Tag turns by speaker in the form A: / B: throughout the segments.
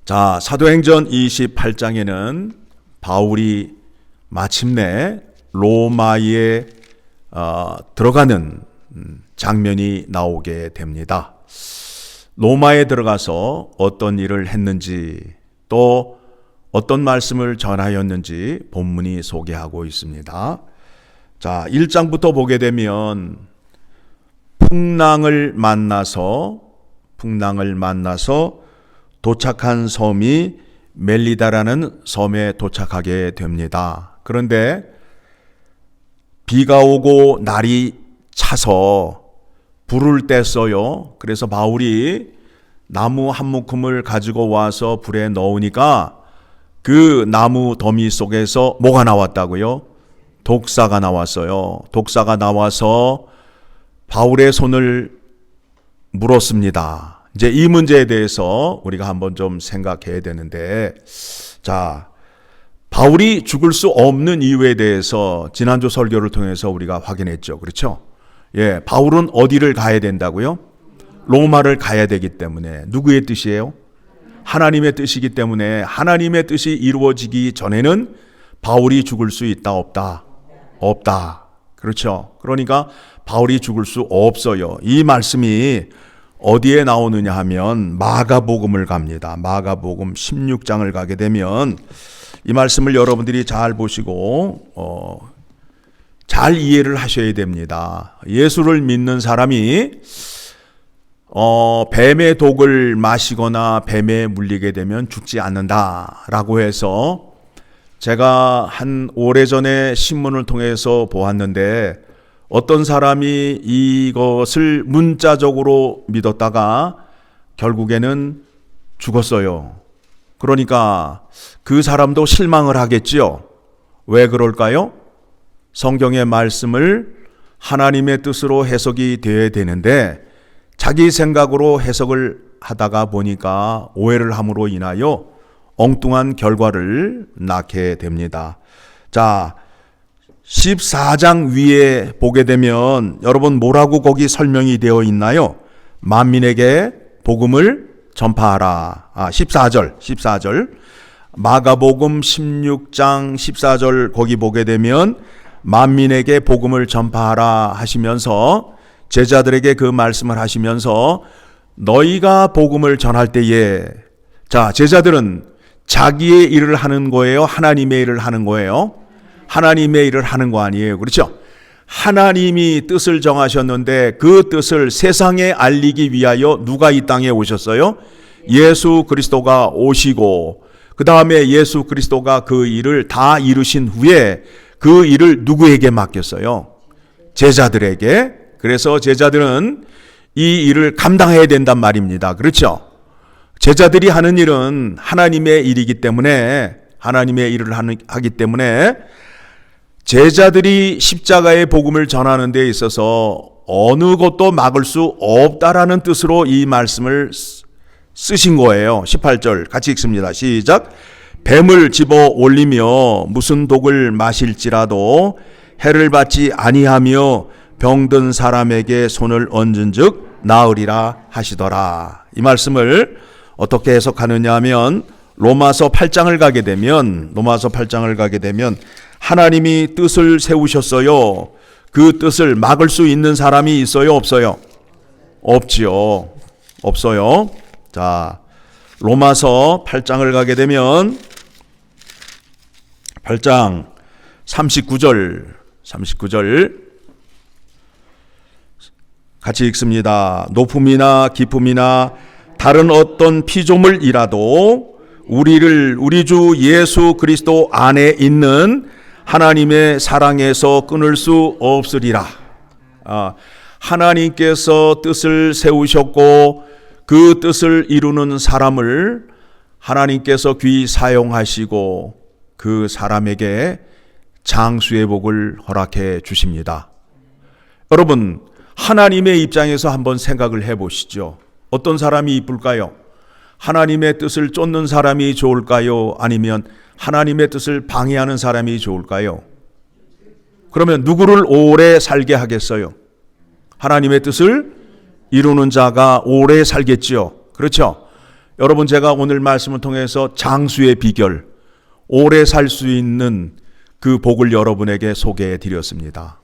A: 자, 사도행전 28장에는 바울이 마침내 로마에 들어가는 장면이 나오게 됩니다. 로마에 들어가서 어떤 일을 했는지 또 어떤 말씀을 전하였는지 본문이 소개하고 있습니다. 자, 1장부터 보게 되면 풍랑을 만나서 도착한 섬이 멜리다라는 섬에 도착하게 됩니다. 그런데 비가 오고 날이 차서 불을 뗐어요. 그래서 바울이 나무 한 묶음을 가지고 와서 불에 넣으니까 그 나무 더미 속에서 뭐가 나왔다고요? 독사가 나왔어요. 독사가 나와서 바울의 손을 물었습니다. 이제 이 문제에 대해서 우리가 한번 좀 생각해야 되는데, 자, 바울이 죽을 수 없는 이유에 대해서 지난주 설교를 통해서 우리가 확인했죠. 그렇죠? 예, 바울은 어디를 가야 된다고요? 로마를 가야 되기 때문에. 누구의 뜻이에요? 하나님의 뜻이기 때문에 하나님의 뜻이 이루어지기 전에는 바울이 죽을 수 있다, 없다? 없다. 그렇죠? 그러니까 바울이 죽을 수 없어요. 이 말씀이 어디에 나오느냐 하면 마가복음을 갑니다. 마가복음 16장을 가게 되면 이 말씀을 여러분들이 잘 보시고 잘 이해를 하셔야 됩니다. 예수를 믿는 사람이 뱀의 독을 마시거나 뱀에 물리게 되면 죽지 않는다라고 해서 제가 한 오래전에 신문을 통해서 보았는데 어떤 사람이 이것을 문자적으로 믿었다가 결국에는 죽었어요. 그러니까 그 사람도 실망을 하겠지요. 왜 그럴까요? 성경의 말씀을 하나님의 뜻으로 해석이 되어야 되는데 자기 생각으로 해석을 하다가 보니까 오해를 함으로 인하여 엉뚱한 결과를 낳게 됩니다. 자, 14장 위에 보게 되면 여러분 뭐라고 거기 설명이 되어 있나요? 만민에게 복음을 전파하라. 14절. 마가복음 16장 14절 거기 보게 되면 만민에게 복음을 전파하라 하시면서 제자들에게 그 말씀을 하시면서 너희가 복음을 전할 때에, 자, 제자들은 자기의 일을 하는 거예요? 하나님의 일을 하는 거예요? 하나님의 일을 하는 거 아니에요. 그렇죠? 하나님이 뜻을 정하셨는데 그 뜻을 세상에 알리기 위하여 누가 이 땅에 오셨어요? 예수 그리스도가 오시고 그 다음에 예수 그리스도가 그 일을 다 이루신 후에 그 일을 누구에게 맡겼어요? 제자들에게. 그래서 제자들은 이 일을 감당해야 된단 말입니다. 그렇죠? 제자들이 하는 일은 하나님의 일이기 때문에, 하나님의 일을 하기 때문에 제자들이 십자가의 복음을 전하는 데 있어서 어느 것도 막을 수 없다라는 뜻으로 이 말씀을 쓰신 거예요. 18절 같이 읽습니다. 시작. 뱀을 집어 올리며 무슨 독을 마실지라도 해를 받지 아니하며 병든 사람에게 손을 얹은즉 나으리라 하시더라. 이 말씀을 어떻게 해석하느냐 하면 로마서 8장을 가게 되면 하나님이 뜻을 세우셨어요. 그 뜻을 막을 수 있는 사람이 있어요, 없어요? 없지요. 없어요. 자, 로마서 8장을 가게 되면 8장 39절 같이 읽습니다. 높음이나 깊음이나 다른 어떤 피조물이라도 우리 주 예수 그리스도 안에 있는 하나님의 사랑에서 끊을 수 없으리라. 하나님께서 뜻을 세우셨고 그 뜻을 이루는 사람을 하나님께서 귀히 사용하시고 그 사람에게 장수의 복을 허락해 주십니다. 여러분, 하나님의 입장에서 한번 생각을 해보시죠. 어떤 사람이 이쁠까요? 하나님의 뜻을 쫓는 사람이 좋을까요? 아니면 하나님의 뜻을 방해하는 사람이 좋을까요? 그러면 누구를 오래 살게 하겠어요? 하나님의 뜻을 이루는 자가 오래 살겠지요. 그렇죠? 여러분, 제가 오늘 말씀을 통해서 장수의 비결, 오래 살 수 있는 그 복을 여러분에게 소개해 드렸습니다.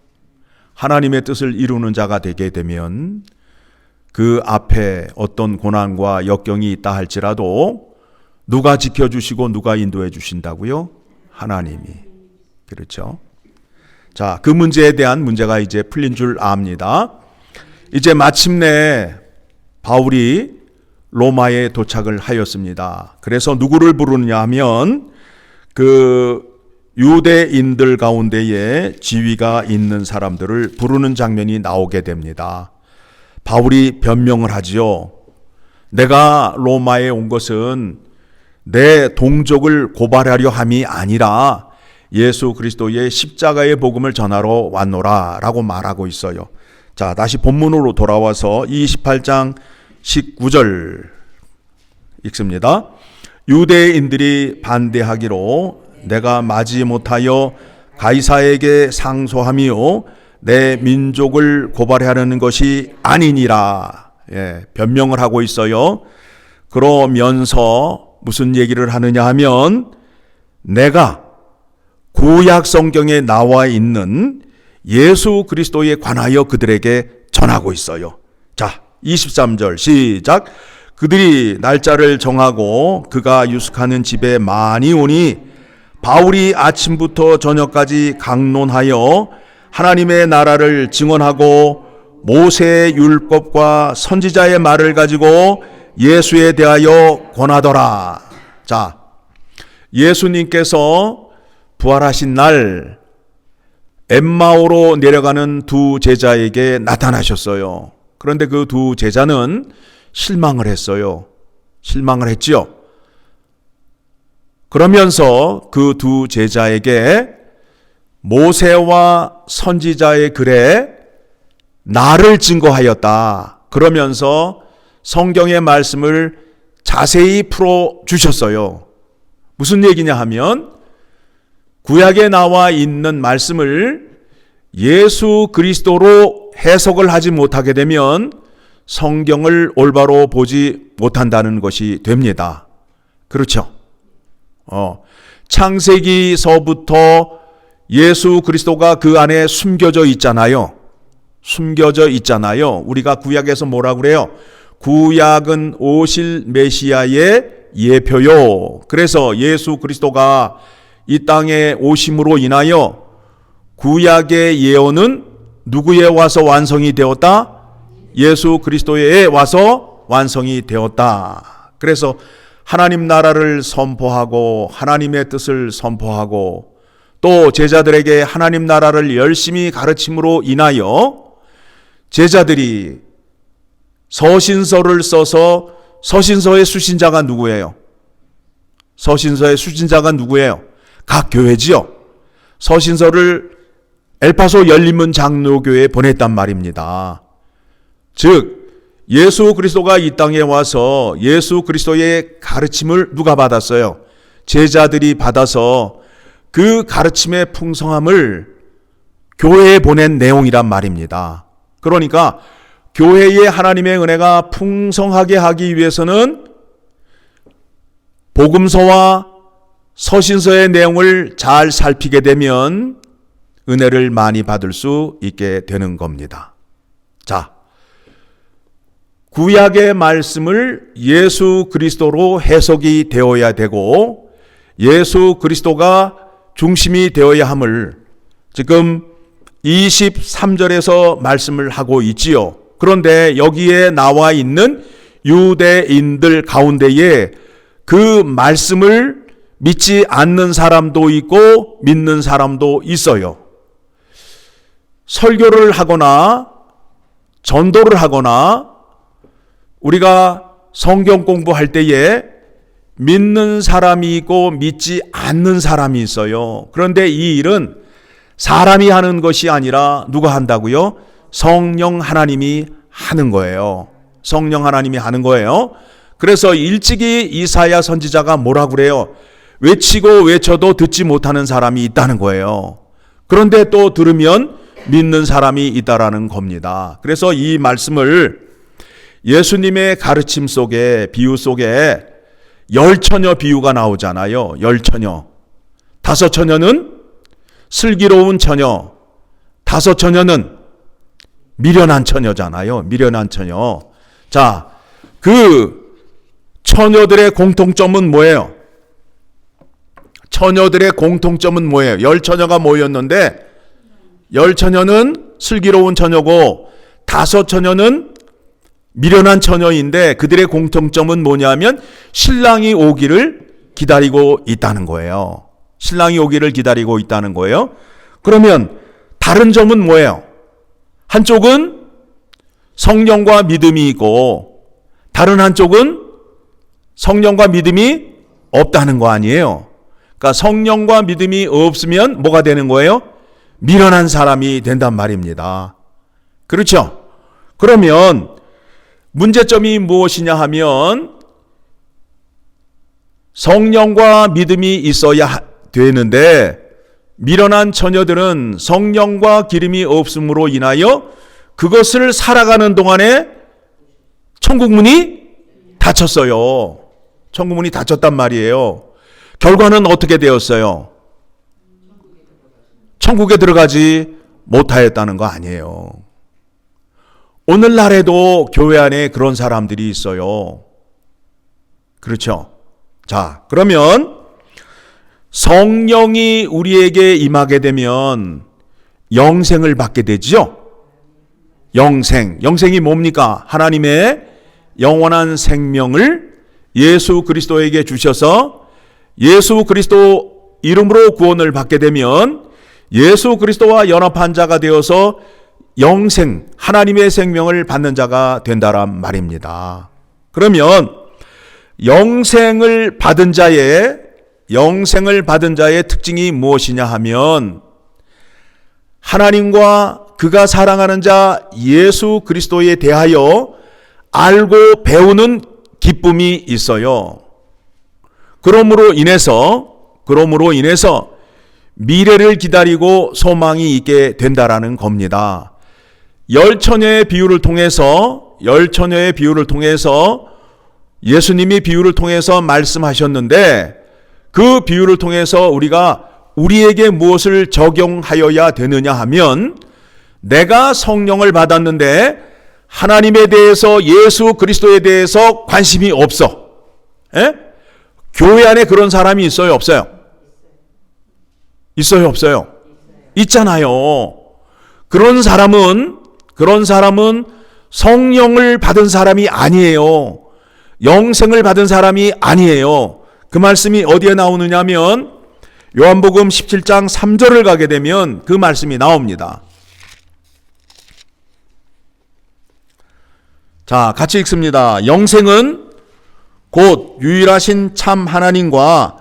A: 하나님의 뜻을 이루는 자가 되게 되면 그 앞에 어떤 고난과 역경이 있다 할지라도 누가 지켜주시고 누가 인도해 주신다고요? 하나님이. 그렇죠? 자, 그 문제에 대한 문제가 이제 풀린 줄 압니다. 이제 마침내 바울이 로마에 도착을 하였습니다. 그래서 누구를 부르느냐 하면 그 유대인들 가운데에 지위가 있는 사람들을 부르는 장면이 나오게 됩니다. 바울이 변명을 하지요. 내가 로마에 온 것은 내 동족을 고발하려 함이 아니라 예수 그리스도의 십자가의 복음을 전하러 왔노라 라고 말하고 있어요. 자, 다시 본문으로 돌아와서 28장 19절 읽습니다. 유대인들이 반대하기로 내가 마지 못하여 가이사에게 상소하며 내 민족을 고발하려는 것이 아니니라. 변명을 하고 있어요. 그러면서 무슨 얘기를 하느냐 하면 내가 구약 성경에 나와 있는 예수 그리스도에 관하여 그들에게 전하고 있어요. 자, 23절 시작. 그들이 날짜를 정하고 그가 유숙하는 집에 많이 오니 바울이 아침부터 저녁까지 강론하여 하나님의 나라를 증언하고 모세의 율법과 선지자의 말을 가지고 예수에 대하여 권하더라. 자, 예수님께서 부활하신 날 엠마오로 내려가는 두 제자에게 나타나셨어요. 그런데 그 두 제자는 실망을 했어요. 실망을 했지요. 그러면서 그 두 제자에게 모세와 선지자의 글에 나를 증거하였다. 그러면서 성경의 말씀을 자세히 풀어 주셨어요. 무슨 얘기냐 하면 구약에 나와 있는 말씀을 예수 그리스도로 해석을 하지 못하게 되면 성경을 올바로 보지 못한다는 것이 됩니다. 그렇죠? 창세기서부터 예수 그리스도가 그 안에 숨겨져 있잖아요. 숨겨져 있잖아요. 우리가 구약에서 뭐라 그래요? 구약은 오실 메시아의 예표요. 그래서 예수 그리스도가 이 땅에 오심으로 인하여 구약의 예언은 누구에 와서 완성이 되었다? 예수 그리스도에 와서 완성이 되었다. 그래서 하나님 나라를 선포하고 하나님의 뜻을 선포하고 또 제자들에게 하나님 나라를 열심히 가르침으로 인하여 제자들이 서신서를 써서 서신서의 수신자가 누구예요? 서신서의 수신자가 누구예요? 각 교회지요. 서신서를 엘파소 열린문 장로교회에 보냈단 말입니다. 즉 예수 그리스도가 이 땅에 와서 예수 그리스도의 가르침을 누가 받았어요? 제자들이 받아서 그 가르침의 풍성함을 교회에 보낸 내용이란 말입니다. 그러니까 교회의 하나님의 은혜가 풍성하게 하기 위해서는 복음서와 서신서의 내용을 잘 살피게 되면 은혜를 많이 받을 수 있게 되는 겁니다. 자, 구약의 말씀을 예수 그리스도로 해석이 되어야 되고 예수 그리스도가 중심이 되어야 함을 지금 23절에서 말씀을 하고 있지요. 그런데 여기에 나와 있는 유대인들 가운데에 그 말씀을 믿지 않는 사람도 있고 믿는 사람도 있어요. 설교를 하거나 전도를 하거나 우리가 성경 공부할 때에 믿는 사람이 있고 믿지 않는 사람이 있어요. 그런데 이 일은 사람이 하는 것이 아니라 누가 한다고요? 성령 하나님이 하는 거예요. 성령 하나님이 하는 거예요. 그래서 일찍이 이사야 선지자가 뭐라 그래요? 외치고 외쳐도 듣지 못하는 사람이 있다는 거예요. 그런데 또 들으면 믿는 사람이 있다라는 겁니다. 그래서 이 말씀을 예수님의 가르침 속에, 비유 속에 열처녀 비유가 나오잖아요. 열처녀. 다섯 처녀는 슬기로운 처녀, 다섯 처녀는 미련한 처녀잖아요. 미련한 처녀. 자, 그 처녀들의 공통점은 뭐예요? 처녀들의 공통점은 뭐예요? 열 처녀가 모였는데 열 처녀는 슬기로운 처녀고 다섯 처녀는 미련한 처녀인데 그들의 공통점은 뭐냐면 신랑이 오기를 기다리고 있다는 거예요. 신랑이 오기를 기다리고 있다는 거예요. 그러면 다른 점은 뭐예요? 한쪽은 성령과 믿음이 있고 다른 한쪽은 성령과 믿음이 없다는 거 아니에요. 그러니까 성령과 믿음이 없으면 뭐가 되는 거예요? 미련한 사람이 된단 말입니다. 그렇죠? 그러면 문제점이 무엇이냐 하면 성령과 믿음이 있어야 되는데 미련한 처녀들은 성령과 기름이 없음으로 인하여 그것을 살아가는 동안에 천국문이 닫혔어요. 천국문이 닫혔단 말이에요. 결과는 어떻게 되었어요? 천국에 들어가지 못하였다는 거 아니에요. 오늘날에도 교회 안에 그런 사람들이 있어요. 그렇죠? 자, 그러면 성령이 우리에게 임하게 되면 영생을 받게 되죠. 영생이 뭡니까? 하나님의 영원한 생명을 예수 그리스도에게 주셔서 예수 그리스도 이름으로 구원을 받게 되면 예수 그리스도와 연합한 자가 되어서 영생, 하나님의 생명을 받는 자가 된다란 말입니다. 그러면 영생을 받은 자의 특징이 무엇이냐 하면 하나님과 그가 사랑하는 자 예수 그리스도에 대하여 알고 배우는 기쁨이 있어요. 그러므로 인해서 미래를 기다리고 소망이 있게 된다라는 겁니다. 열처녀의 비유를 통해서 예수님이 비유를 통해서 말씀하셨는데 그 비유를 통해서 우리에게 무엇을 적용하여야 되느냐 하면 내가 성령을 받았는데 하나님에 대해서 예수 그리스도에 대해서 관심이 없어. 교회 안에 그런 사람이 있어요, 없어요? 있어요, 없어요? 있잖아요. 그런 사람은 성령을 받은 사람이 아니에요. 영생을 받은 사람이 아니에요. 그 말씀이 어디에 나오느냐면 요한복음 17장 3절을 가게 되면 그 말씀이 나옵니다. 자, 같이 읽습니다. 영생은 곧 유일하신 참 하나님과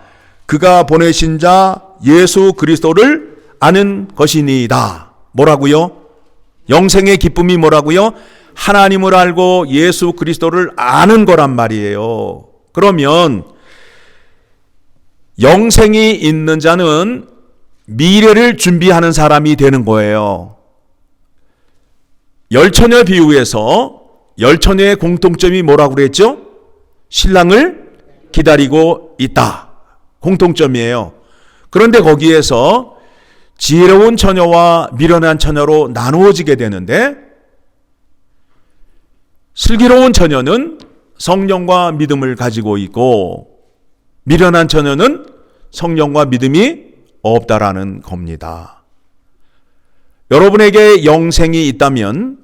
A: 그가 보내신 자 예수 그리스도를 아는 것이니이다. 뭐라고요? 영생의 기쁨이 뭐라고요? 하나님을 알고 예수 그리스도를 아는 거란 말이에요. 그러면 영생이 있는 자는 미래를 준비하는 사람이 되는 거예요. 열처녀 비유에서 열처녀의 공통점이 뭐라고 그랬죠? 신랑을 기다리고 있다. 공통점이에요. 그런데 거기에서 지혜로운 처녀와 미련한 처녀로 나누어지게 되는데 슬기로운 처녀는 성령과 믿음을 가지고 있고 미련한 처녀는 성령과 믿음이 없다라는 겁니다. 여러분에게 영생이 있다면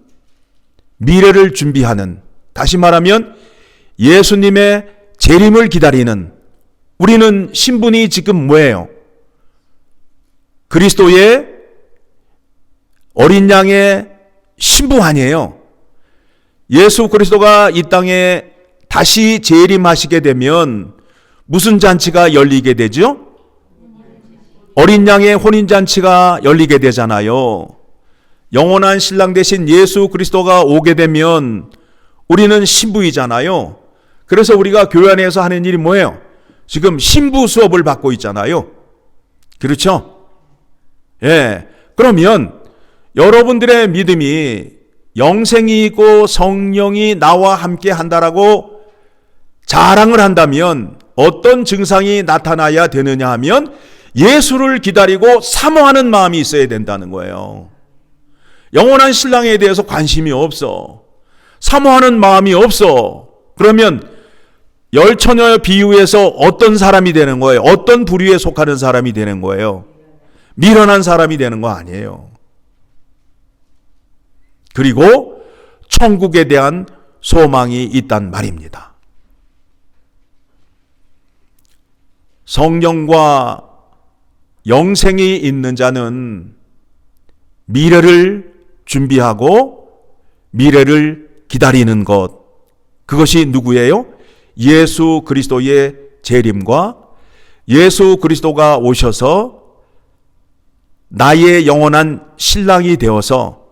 A: 미래를 준비하는, 다시 말하면 예수님의 재림을 기다리는, 우리는 신분이 지금 뭐예요? 그리스도의 어린 양의 신부 아니에요. 예수 그리스도가 이 땅에 다시 재림하시게 되면 무슨 잔치가 열리게 되죠? 어린 양의 혼인잔치가 열리게 되잖아요. 영원한 신랑 되신 예수 그리스도가 오게 되면 우리는 신부이잖아요. 그래서 우리가 교회 안에서 하는 일이 뭐예요? 지금 신부 수업을 받고 있잖아요. 그렇죠? 예. 그러면 여러분들의 믿음이 영생이 있고 성령이 나와 함께 한다라고 자랑을 한다면 어떤 증상이 나타나야 되느냐 하면 예수를 기다리고 사모하는 마음이 있어야 된다는 거예요. 영원한 신랑에 대해서 관심이 없어. 사모하는 마음이 없어. 그러면 열처녀 비유에서 어떤 사람이 되는 거예요? 어떤 부류에 속하는 사람이 되는 거예요? 미련한 사람이 되는 거 아니에요. 그리고 천국에 대한 소망이 있단 말입니다. 성령과 영생이 있는 자는 미래를 준비하고 미래를 기다리는 것, 그것이 누구예요? 예수 그리스도의 재림과 예수 그리스도가 오셔서 나의 영원한 신랑이 되어서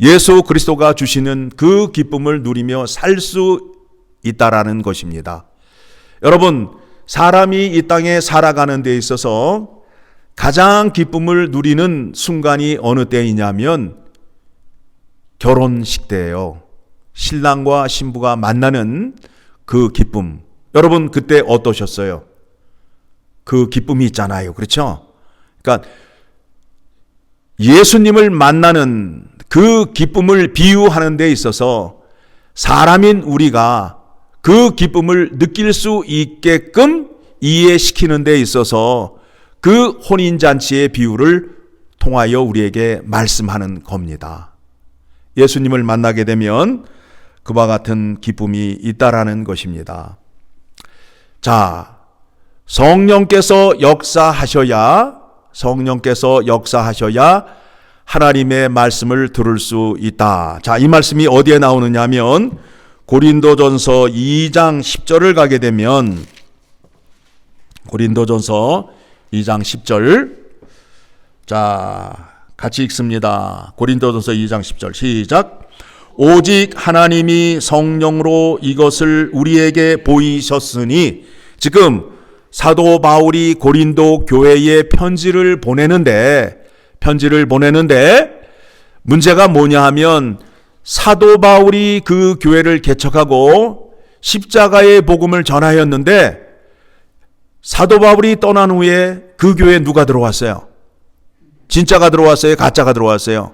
A: 예수 그리스도가 주시는 그 기쁨을 누리며 살 수 있다라는 것입니다. 여러분, 사람이 이 땅에 살아가는 데 있어서 가장 기쁨을 누리는 순간이 어느 때이냐면 결혼식 때예요. 신랑과 신부가 만나는 그 기쁨. 여러분 그때 어떠셨어요? 그 기쁨이 있잖아요. 그렇죠? 그러니까 예수님을 만나는 그 기쁨을 비유하는 데 있어서 사람인 우리가 그 기쁨을 느낄 수 있게끔 이해시키는 데 있어서 그 혼인잔치의 비유를 통하여 우리에게 말씀하는 겁니다. 예수님을 만나게 되면 그와 같은 기쁨이 있다라는 것입니다. 자, 성령께서 역사하셔야 하나님의 말씀을 들을 수 있다. 자, 이 말씀이 어디에 나오느냐 하면 고린도전서 2장 10절을 가게 되면 고린도전서 2장 10절, 자, 같이 읽습니다. 고린도전서 2장 10절 시작. 오직 하나님이 성령으로 이것을 우리에게 보이셨으니, 지금 사도 바울이 고린도 교회에 편지를 보내는데 문제가 뭐냐 하면 사도 바울이 그 교회를 개척하고 십자가의 복음을 전하였는데 사도 바울이 떠난 후에 그 교회에 누가 들어왔어요? 진짜가 들어왔어요? 가짜가 들어왔어요?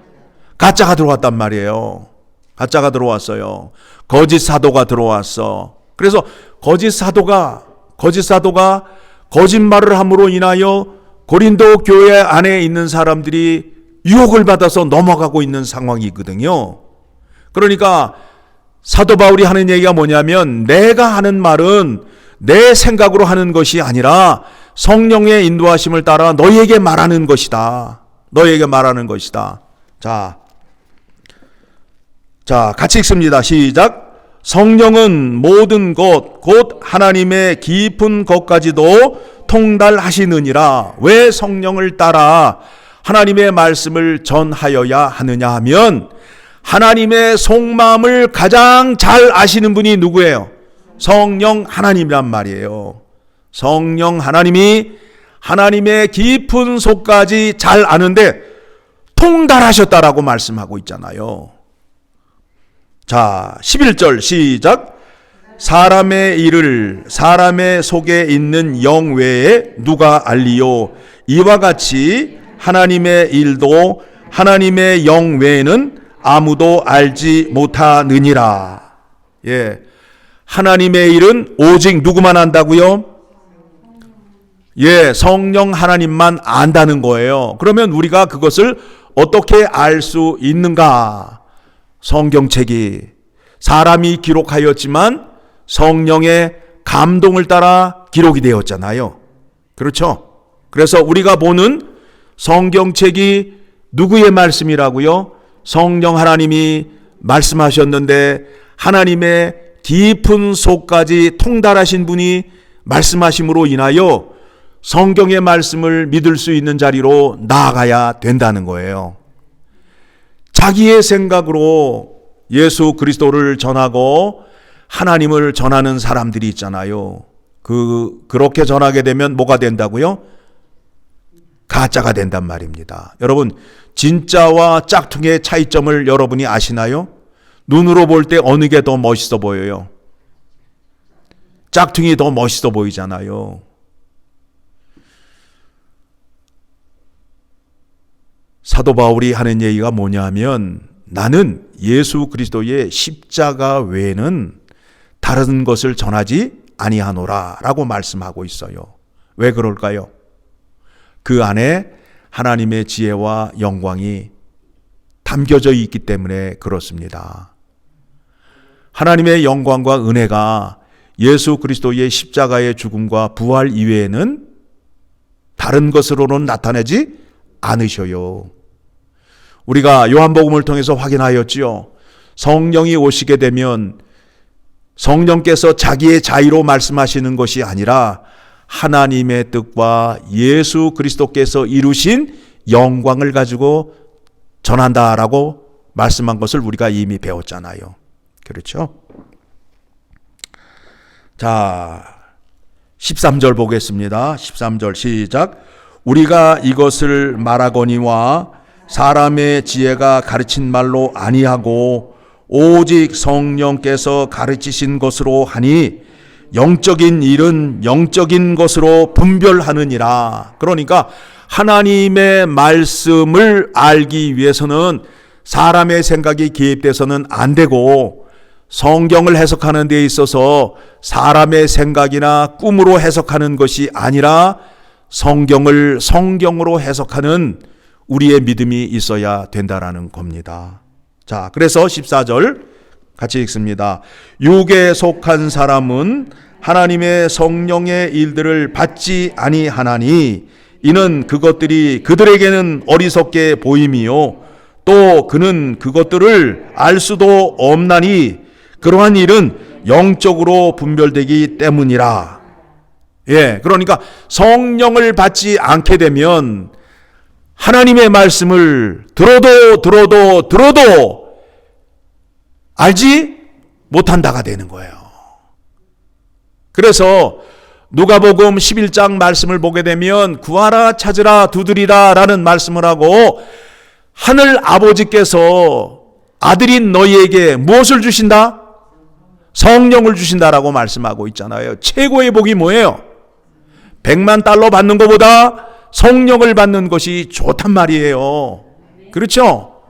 A: 가짜가 들어왔단 말이에요. 가짜가 들어왔어요. 거짓 사도가 들어왔어. 그래서 거짓 사도가 거짓말을 함으로 인하여 고린도 교회 안에 있는 사람들이 유혹을 받아서 넘어가고 있는 상황이거든요. 그러니까 사도 바울이 하는 얘기가 뭐냐면 내가 하는 말은 내 생각으로 하는 것이 아니라 성령의 인도하심을 따라 너희에게 말하는 것이다. 너희에게 말하는 것이다. 자, 같이 읽습니다. 시작. 성령은 모든 것, 곧 하나님의 깊은 것까지도 통달하시느니라. 왜 성령을 따라 하나님의 말씀을 전하여야 하느냐 하면 하나님의 속마음을 가장 잘 아시는 분이 누구예요? 성령 하나님이란 말이에요. 성령 하나님이 하나님의 깊은 속까지 잘 아는데 통달하셨다라고 말씀하고 있잖아요. 자, 11절 시작. 사람의 일을 사람의 속에 있는 영 외에 누가 알리요? 이와 같이 하나님의 일도 하나님의 영 외에는 아무도 알지 못하느니라. 예. 하나님의 일은 오직 누구만 안다고요? 예, 성령 하나님만 안다는 거예요. 그러면 우리가 그것을 어떻게 알 수 있는가? 성경책이 사람이 기록하였지만 성령의 감동을 따라 기록이 되었잖아요. 그렇죠? 그래서 우리가 보는 성경책이 누구의 말씀이라고요? 성령 하나님이 말씀하셨는데 하나님의 깊은 속까지 통달하신 분이 말씀하심으로 인하여 성경의 말씀을 믿을 수 있는 자리로 나아가야 된다는 거예요. 자기의 생각으로 예수 그리스도를 전하고 하나님을 전하는 사람들이 있잖아요. 그렇게 전하게 되면 뭐가 된다고요? 가짜가 된단 말입니다. 여러분, 진짜와 짝퉁의 차이점을 여러분이 아시나요? 눈으로 볼 때 어느 게 더 멋있어 보여요? 짝퉁이 더 멋있어 보이잖아요. 사도 바울이 하는 얘기가 뭐냐면, 나는 예수 그리스도의 십자가 외에는 다른 것을 전하지 아니하노라 라고 말씀하고 있어요. 왜 그럴까요? 그 안에 하나님의 지혜와 영광이 담겨져 있기 때문에 그렇습니다. 하나님의 영광과 은혜가 예수 그리스도의 십자가의 죽음과 부활 이외에는 다른 것으로는 나타내지 않으셔요. 우리가 요한복음을 통해서 확인하였지요. 성령이 오시게 되면 성령께서 자기의 자의로 말씀하시는 것이 아니라 하나님의 뜻과 예수 그리스도께서 이루신 영광을 가지고 전한다라고 말씀한 것을 우리가 이미 배웠잖아요. 그렇죠? 자, 13절 보겠습니다. 13절 시작. 우리가 이것을 말하거니와 사람의 지혜가 가르친 말로 아니하고 오직 성령께서 가르치신 것으로 하니 영적인 일은 영적인 것으로 분별하느니라. 그러니까 하나님의 말씀을 알기 위해서는 사람의 생각이 개입돼서는 안 되고, 성경을 해석하는 데 있어서 사람의 생각이나 꿈으로 해석하는 것이 아니라 성경을 성경으로 해석하는 우리의 믿음이 있어야 된다라는 겁니다. 자, 그래서 14절 같이 읽습니다. 육에 속한 사람은 하나님의 성령의 일들을 받지 아니하나니 이는 그것들이 그들에게는 어리석게 보임이요 또 그는 그것들을 알 수도 없나니 그러한 일은 영적으로 분별되기 때문이라. 예, 그러니까 성령을 받지 않게 되면 하나님의 말씀을 들어도 알지 못한다가 되는 거예요. 그래서 누가복음 11장 말씀을 보게 되면 구하라 찾으라 두드리라 라는 말씀을 하고, 하늘 아버지께서 아들인 너희에게 무엇을 주신다? 성령을 주신다라고 말씀하고 있잖아요. 최고의 복이 뭐예요? 100만 달러 받는 것보다 성령을 받는 것이 좋단 말이에요. 그렇죠?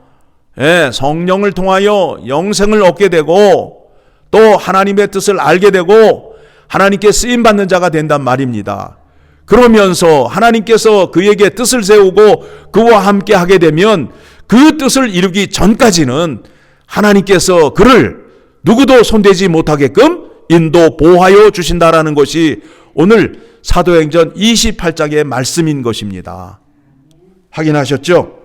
A: 예, 성령을 통하여 영생을 얻게 되고 또 하나님의 뜻을 알게 되고 하나님께 쓰임받는 자가 된단 말입니다. 그러면서 하나님께서 그에게 뜻을 세우고 그와 함께 하게 되면 그 뜻을 이루기 전까지는 하나님께서 그를 누구도 손대지 못하게끔 인도 보호하여 주신다라는 것이 오늘 사도행전 28장의 말씀인 것입니다. 확인하셨죠?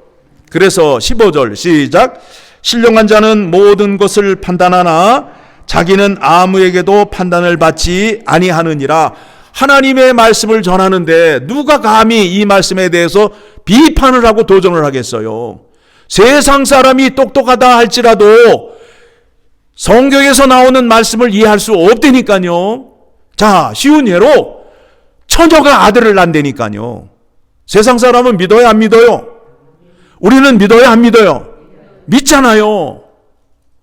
A: 그래서 15절 시작. 신령한 자는 모든 것을 판단하나 자기는 아무에게도 판단을 받지 아니하느니라. 하나님의 말씀을 전하는데 누가 감히 이 말씀에 대해서 비판을 하고 도전을 하겠어요? 세상 사람이 똑똑하다 할지라도 성경에서 나오는 말씀을 이해할 수 없다니까요. 자, 쉬운 예로 처녀가 아들을 낳는다니까요. 세상 사람은 믿어요, 안 믿어요? 우리는 믿어요, 안 믿어요? 믿잖아요.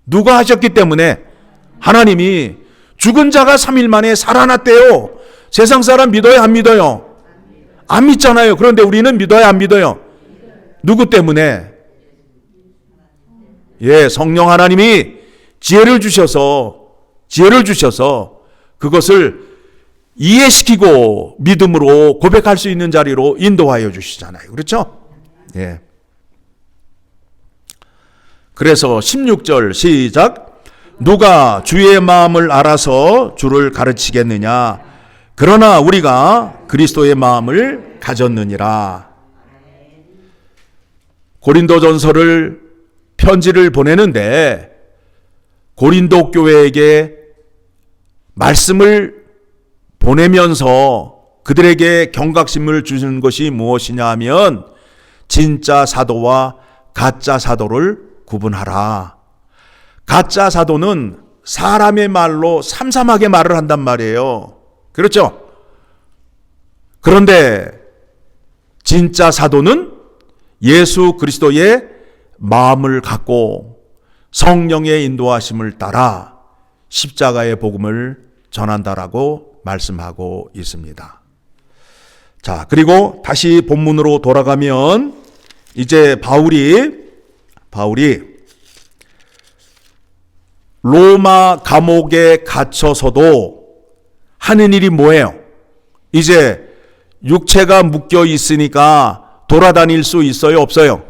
A: 누가 하셨기 때문에? 하나님이. 죽은 자가 3일 만에 살아났대요. 세상 사람 믿어요, 안 믿어요? 안 믿잖아요. 그런데 우리는 믿어요, 안 믿어요? 누구 때문에? 예, 성령 하나님이 지혜를 주셔서 그것을 이해시키고 믿음으로 고백할 수 있는 자리로 인도하여 주시잖아요. 그렇죠? 예. 그래서 16절 시작. 누가 주의 마음을 알아서 주를 가르치겠느냐? 그러나 우리가 그리스도의 마음을 가졌느니라. 고린도전서를 편지를 보내는데 고린도 교회에게 말씀을 보내면서 그들에게 경각심을 주는 것이 무엇이냐 하면 진짜 사도와 가짜 사도를 구분하라. 가짜 사도는 사람의 말로 삼삼하게 말을 한단 말이에요. 그렇죠? 그런데 진짜 사도는 예수 그리스도의 마음을 갖고 성령의 인도하심을 따라 십자가의 복음을 전한다라고 말씀하고 있습니다. 자, 그리고 다시 본문으로 돌아가면 이제 바울이 로마 감옥에 갇혀서도 하는 일이 뭐예요? 이제 육체가 묶여 있으니까 돌아다닐 수 있어요? 없어요?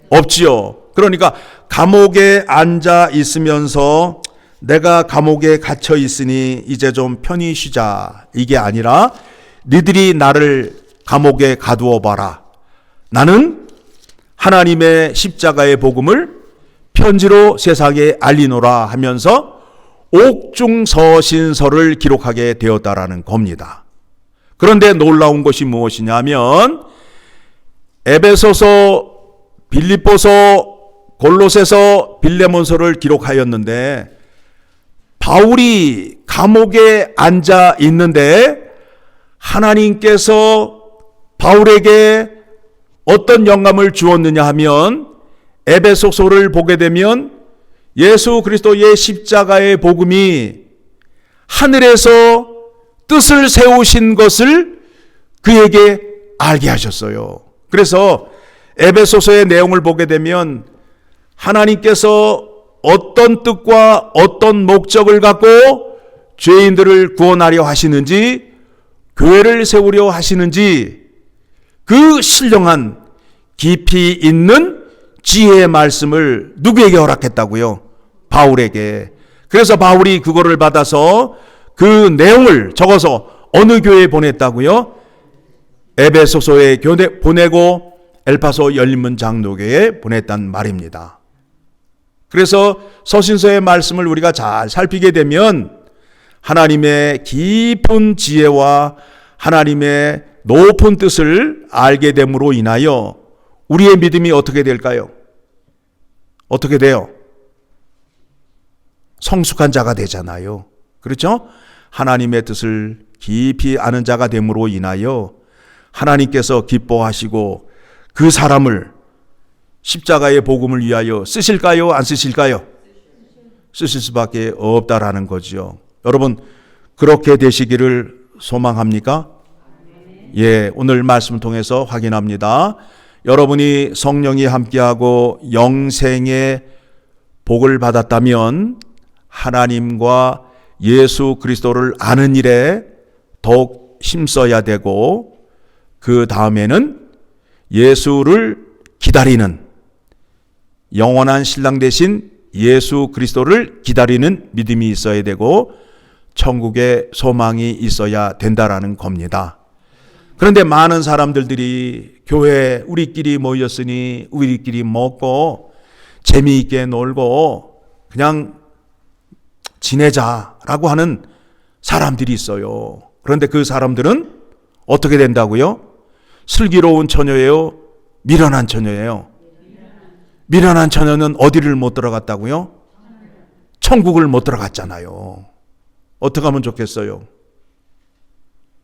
A: 없지요. 그러니까 감옥에 앉아 있으면서 내가 감옥에 갇혀 있으니 이제 좀 편히 쉬자, 이게 아니라 니들이 나를 감옥에 가두어 봐라. 나는 하나님의 십자가의 복음을 편지로 세상에 알리노라 하면서 옥중서신서를 기록하게 되었다라는 겁니다. 그런데 놀라운 것이 무엇이냐면 에베소서, 빌립보서, 골로새서, 빌레몬서를 기록하였는데 바울이 감옥에 앉아 있는데 하나님께서 바울에게 어떤 영감을 주었느냐 하면 에베소서를 보게 되면 예수 그리스도의 십자가의 복음이 하늘에서 뜻을 세우신 것을 그에게 알게 하셨어요. 그래서 에베소서의 내용을 보게 되면 하나님께서 어떤 뜻과 어떤 목적을 갖고 죄인들을 구원하려 하시는지, 교회를 세우려 하시는지 그 신령한 깊이 있는 지혜의 말씀을 누구에게 허락했다고요? 바울에게. 그래서 바울이 그거를 받아서 그 내용을 적어서 어느 교회에 보냈다고요? 에베소서에 보내고 엘파소 열린문 장로교회에 보냈단 말입니다. 그래서 서신서의 말씀을 우리가 잘 살피게 되면 하나님의 깊은 지혜와 하나님의 높은 뜻을 알게 됨으로 인하여 우리의 믿음이 어떻게 될까요? 어떻게 돼요? 성숙한 자가 되잖아요. 그렇죠? 하나님의 뜻을 깊이 아는 자가 됨으로 인하여 하나님께서 기뻐하시고 그 사람을 십자가의 복음을 위하여 쓰실까요? 안 쓰실까요? 쓰실 수밖에 없다라는 거죠. 여러분, 그렇게 되시기를 소망합니까? 예, 오늘 말씀을 통해서 확인합니다. 여러분이 성령이 함께하고 영생의 복을 받았다면 하나님과 예수 그리스도를 아는 일에 더욱 힘써야 되고, 그 다음에는 예수를 기다리는, 영원한 신랑 되신 예수 그리스도를 기다리는 믿음이 있어야 되고 천국의 소망이 있어야 된다라는 겁니다. 그런데 많은 사람들이 교회 우리끼리 모였으니 우리끼리 먹고 재미있게 놀고 그냥 지내자라고 하는 사람들이 있어요. 그런데 그 사람들은 어떻게 된다고요? 슬기로운 처녀예요? 미련한 처녀예요? 미련한 처녀는 어디를 못 들어갔다고요? 천국을 못 들어갔잖아요. 어떻게 하면 좋겠어요?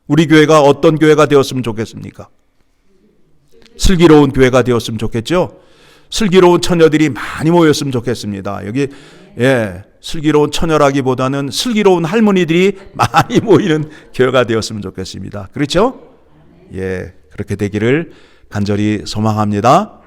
A: 우리 교회가 어떤 교회가 되었으면 좋겠습니까? 슬기로운 교회가 되었으면 좋겠죠? 슬기로운 처녀들이 많이 모였으면 좋겠습니다. 여기 슬기로운 처녀라기보다는 슬기로운 할머니들이 많이 모이는 교회가 되었으면 좋겠습니다. 그렇죠? 예, 그렇게 되기를 간절히 소망합니다.